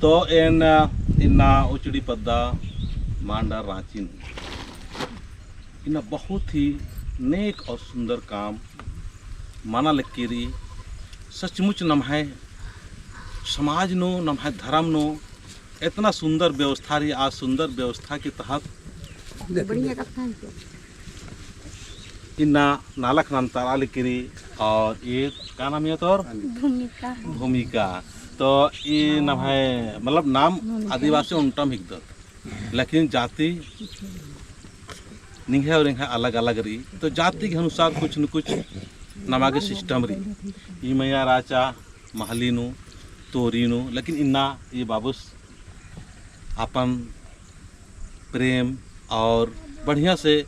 तो इन इन्ना उचड़ी पद्दा मांडा रांची इन बहुत ही नेक और सुंदर काम माना लकीरी सचमुच नम्हे समाज नो नम्हे धर्म नो इतना सुंदर व्यवस्था रही। आज सुंदर व्यवस्था के तहत इन्ना नालक नामतारा लिखरी और ये क्या नाम है तो भूमिका तो ये नाम है मतलब नाम आदिवासी उनटम हिकदत लेकिन जाति निंगे और इनका अलग अलग रही। तो जाति के अनुसार कुछ न कुछ नमागे सिस्टम रही ये मैया राचा महलीनु तोरीनु लेकिन इन्ना ये बाबूस अपन प्रेम और बढ़िया से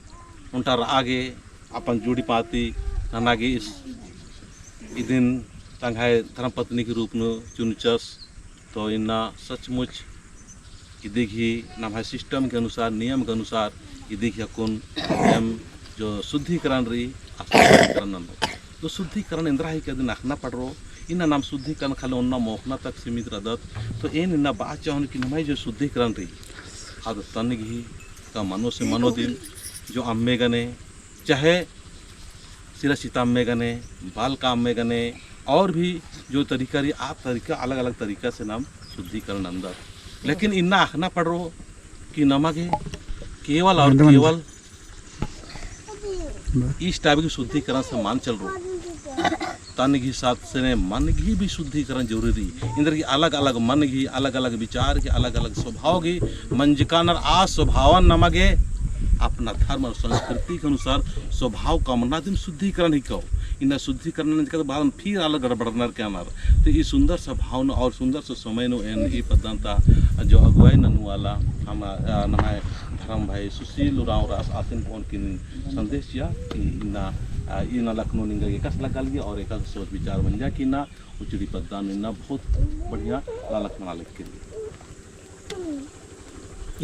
उनका आगे अपन जोड़ी पाती नानागे इस दिन तंगाए धर्मपत्नी के रूप में चुनचस। तो इन्ना सचमुच ये देखिए नाम है सिस्टम के अनुसार नियम के अनुसार ये देखिए कौन एम जो शुद्धिकरण रही शुद्धिकरण तो शुद्धिकरण इंद्रा ही के दिन आखना पड़ रो इन नाम शुद्धिकरण खाली उन्ना मोखना तक सीमित रहत। तो इन इन्ना बात चाहूँ कि नमाई जो शुद्धिकरण रही आद तन घी का मनो से मनोदिन जो अम्मे गने चाहे सिरा सीता अम्मे गने बाल का अम्मे गने और भी जो तरीका रही आप तरीका अलग अलग तरीका से नाम शुद्धिकरण अंदर लेकिन इन्ना आखना पड़ रो कि नमगे केवल और केवल इस टाइप की शुद्धिकरण से मान चल रो तन घी साथ से मन घी भी शुद्धिकरण जरूरी इंद्र की अलग अलग मन घी अलग अलग विचार के अलग अलग स्वभाव की मंजकानर आ स्वभावन नमगे अपना धर्म और संस्कृति के अनुसार स्वभाव कामना दिन शुद्धिकरण ही कहो इन शुद्धिकरण के बाद फिर अलग गड़बड़नर के अनार। तो ये सुंदर सा भावना और सुंदर सा समय नो एन ये पद्धता जो अगुवाई ननु वाला हम नमाय धर्म भाई सुशील उराव रास आतिन कौन की संदेश या कि इना लखनऊ निंगा एक लगल गया और एक सोच विचार बन जा कि ना उचड़ी पद्दान इन्ना बहुत बढ़िया लखनऊ लिख के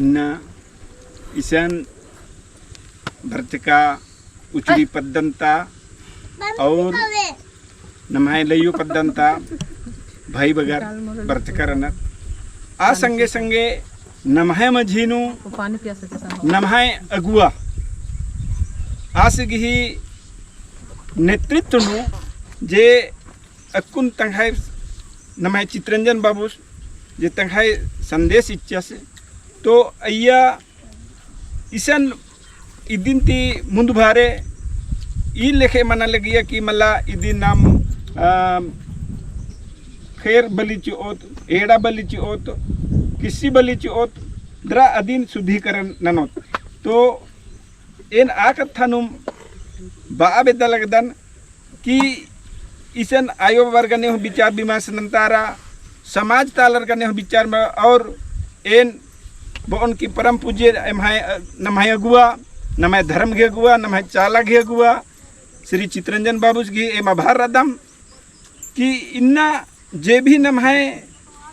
इन्ना ईशान भर्तिका उचड़ी पद्दंता और नमाय लयु पद्दंता भाई बगर भर्तिका रनत आ संगे संगे नमहे मझीनु नमहे अगुआ आसगी नेतृत्व नु जे अकुन तंगाई नमहे चित्रंजन बाबूस जे तंगाई संदेश इच्छा से तो अय्या ईसन इदिनती मुंद भारे ई लेखे मना लगिया कि मला इदी नाम खैर बलि ओत एड़ा बलि ओत किसी बलि ओत द्रा अधीन शुद्धिकरण ननोत। तो इन आकथानुम बा बेदा लगदन कि ईसन आयो वर्ग ने विचार विमर्श नंतारा समाज तालर का ने विचार में और एन बोन की परम पूज्य नमाय अगुआ नमाय धर्म घे अगुआ नमाय चाला घे अगुआ श्री चित्रंजन बाबू की एम आभार रदम कि इन्ना जे भी नमाय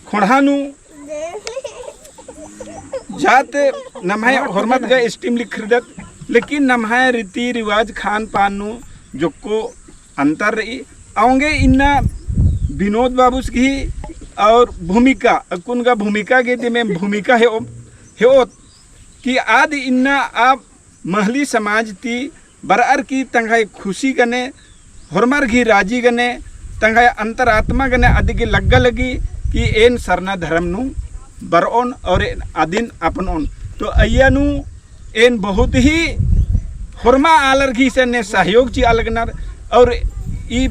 खोड़ानु जात नमाय हरमत गए स्टीम लिख खरीदत लेकिन नमाय रीति रिवाज खान पानु जो को अंतर रही आऊँगे इन्ना विनोद बाबू की और भूमिका अकुन का भूमिका के दिन में भूमिका है कि आदि इन्ना आप महली समाज ती बरार की तंगाई खुशी गने हरमर घी राजी गने तंगाई अंतरात्मा गने आदि की लग्गा लगी कि एन सरना धर्म नु बरओन और आदिन अपन ओन। तो अय्या नु एन बहुत ही हरमा आलर घी से ने सहयोग ची अलगनर और ई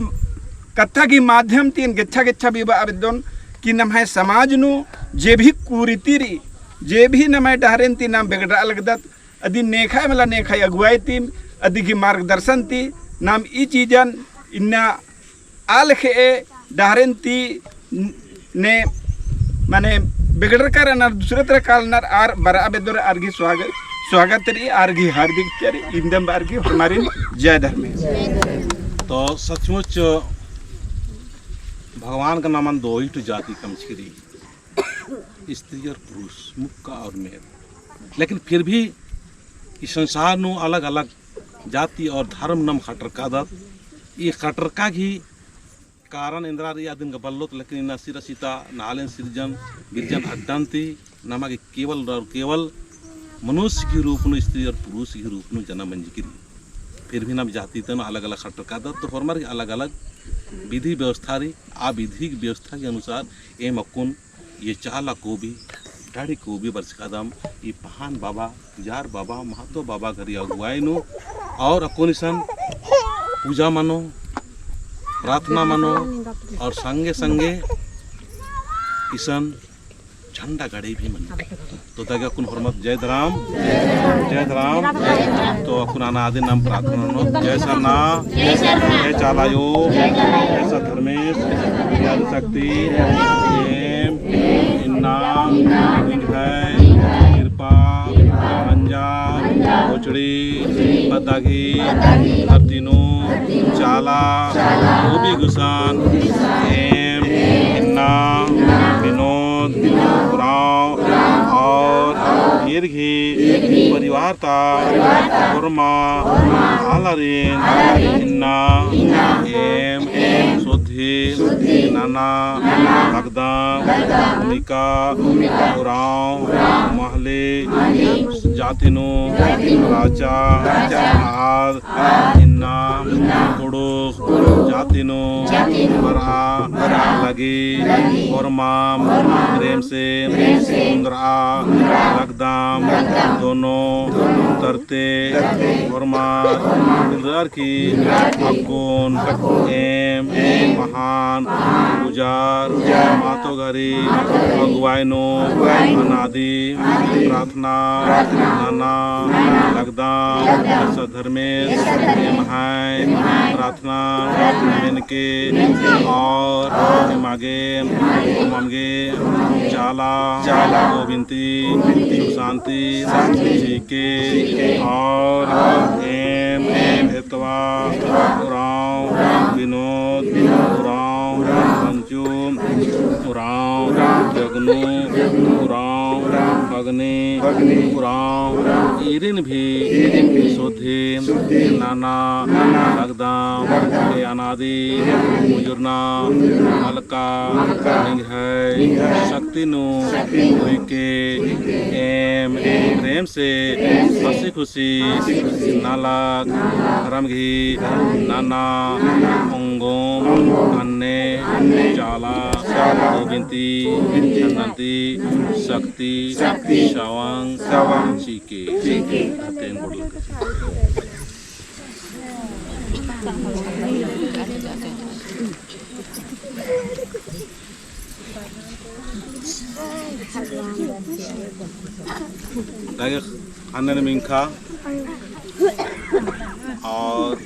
कथा की माध्यम तीन गेच्छा गेच्छा भी आवेदन कि नमाय समाज नु जे भी कुरीति री जे भी नमाय डहरेन ती नाम बेगड़ा लगदत अदि नेखाय मला नेखाय अगुवाई तीम अदि की मार्गदर्शन ती नाम ई चीजन इन्ना आलखे डहरेन ती ने माने बेगड़ कर नर दूसरे तरह काल नर आर बरा बेदर आरगी स्वागत री आरगी हार्दिक चरी इंदम आरगी हमारी जय धर्म। तो सचमुच भगवान का नाम दो ही तो जाति कमचरी स्त्री और पुरुष मुक्का और मेल लेकिन फिर भी इस संसार नु अलग अलग जाति और धर्म नम खटरका दत ये खटरका की कारण इंद्रारी आदिन गबल्लोत लेकिन इन्ना सिरा सीता नालेन सिरजन बिरजन अड्डांती नमागे केवल और केवल मनुष्य की रूप नु स्त्री और पुरुष की रूप नु जन्म मंजिकिरी फिर भी नम जाति तन अलग अलग खटका तो फॉर्मर अलग अलग विधि व्यवस्था रही आ विधि व्यवस्था के अनुसार ए मकुन ये चाला को भी ढाड़ी को भी वर्ष कदम ये पहान बाबा जार बाबा महतो बाबा घरी अगुवाई नु और अकोनिसन पूजा मानो प्रार्थना मानो और संगे संगे किसान झंडा गाड़ी भी मनो तो ताकि अकुन हरमत जय राम तो अकुन आना आदि नाम प्रार्थना नो जय सरना जय चालायो जय धर्मेश जय शक्ति इन्ना है कृपा पंजाब कोचड़ी पतागी धरतीनो चाला गोबी गुसान एम इन्ना विनोद राव और दीर्घी परिवार ता कुर्मा आलारीन इन्ना एम सोधी नाना लगदाम भूमिका राव महले जातिनो राजा आद इन्ना कुडुक जातिनो बरा लगी फरमाम प्रेम से इंद्रा लगदाम दोनों तरते फरमार इंद्रार की अकुन एम महान गुजार मातो घरी अगुवाइनो अनादि प्रार्थना नाना लगदाम धर्मेश महाय प्रार्थना इनके और मागे मांगे चाला गोविंती शांति जी के और एम हेतवा राव विनोद राव पंचुम राव जगनू राव अग्नि राव इरिन भी सोधे नाना लगदाम अनादि मुजुरना अलका है शक्ति नु के एम प्रेम से हंसी खुशी नालक रमघी नाना अंगोम अन्ने चाला गोविंती चंदंती शक्ति शवंग चीके हतेन बोल लगे खाने में मिंखा और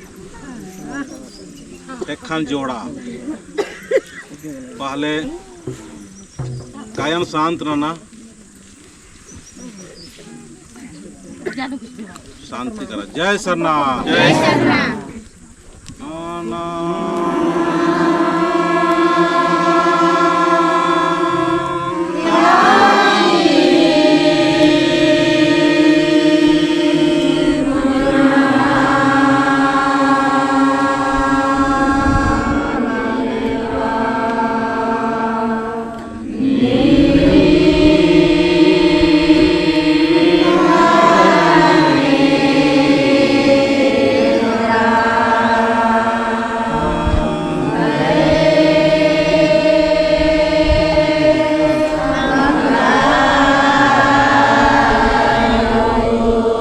टेक्खान जोड़ा पहले कायम शांत रहना शांति करा जय सरना जय सरना Yeah.